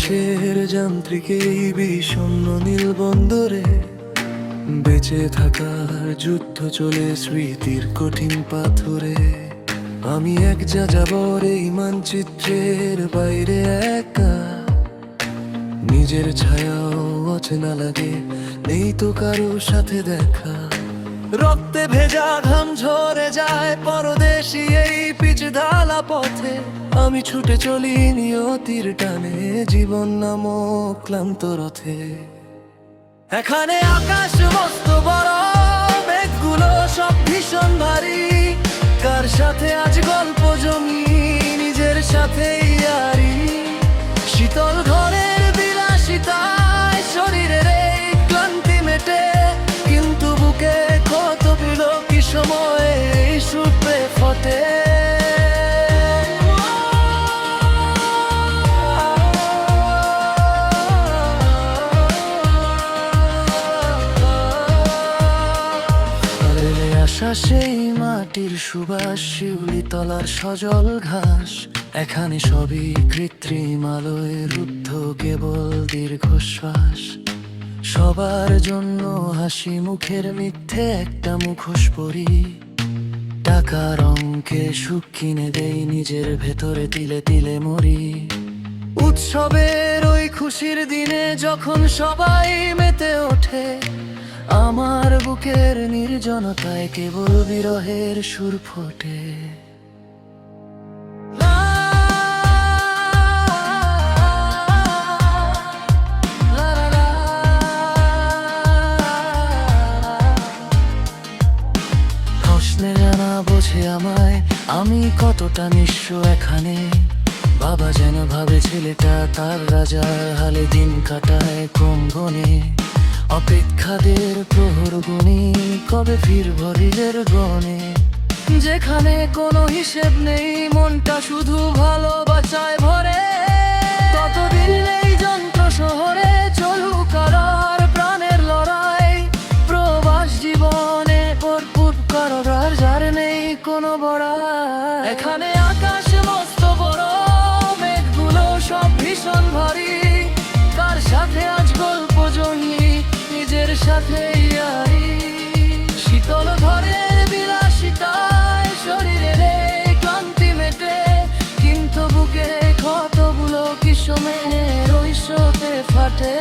দেশের যান্ত্রিক এই বিষণ্ণ নীল বন্দরে বেঁচে থাকার যুদ্ধ চলে স্মৃতির কঠিন পাথরে। আমি এক যাযাবর এই মানচিত্রের বাইরে একা, নিজের ছায়াও অচেনা লাগে, নেই তো কারো সাথে দেখা। রক্তে ভেজা ঘাম ঝরে যায় পরদেশি এই পিচ ঢালা পথে। আমি ছুটে চলি নিয়তির টানে জীবন নামক ক্লান্ত রথে। এখানে আকাশ মস্ত বড়, মেঘগুলো সব ভীষণ ভারী। কার সাথে আজ গল্প জমি, নিজের সাথেই আরি। শীতল ঘরের বিলাসিতায় শরীরের এই ক্লান্তি মেটে, কিন্তু বুকে কত বিলোকি সময়ে সুপে ফটে। আশা সেই মাটির সুবাস, শিউলি তলার সজল ঘাস। এখানে সবই কৃত্রিম আলোয় রুদ্ধ, কেবল দীর্ঘশ্বাস। সবার জন্য হাসি মুখের মিথ্যে একটা মুখোশ পরি। টাকার অঙ্কে সুখ কিনে দেই, নিজের ভেতরে তিলে তিলে মরি। উৎসবের ওই খুশির দিনে যখন সবাই মেতে ওঠে, আমার বুকের নির্জনতায় কেবল বিরহের সুর ফোটে। প্রশ্নে জানা বোঝে আমায়, আমি কতটা নিঃস্ব এখানে। বাবা যেন ভাবে ছেলেটা তার রাজার হালে দিন কাটায় কম গনে। অপেক্ষাদের প্রহর গুনি, কবে ফিরব হৃদের গনে। যেখানে কোনো হিসেব নেই, মনটা শুধু ভালোবাসায় ভরে। ততদিন নেই যন্ত্র শহরে, চলুক আর প্রাণের লড়াই। প্রবাস জীবনে ভরপুর কারবার, যার নেই কোনো বড়াই। এখানে আকাশ মস্ত বড়, মেঘগুলো সব ভীষণ ভারী। কার সাথে আজ গল্প জমি, নিজের সাথেই আরি। শীতল ঘরের বিলাসিতায় শরীরের এই ক্লান্তি মেটে, কিন্তু বুকে কতগুলো কি সময়ের ওই শোতে ফাটে।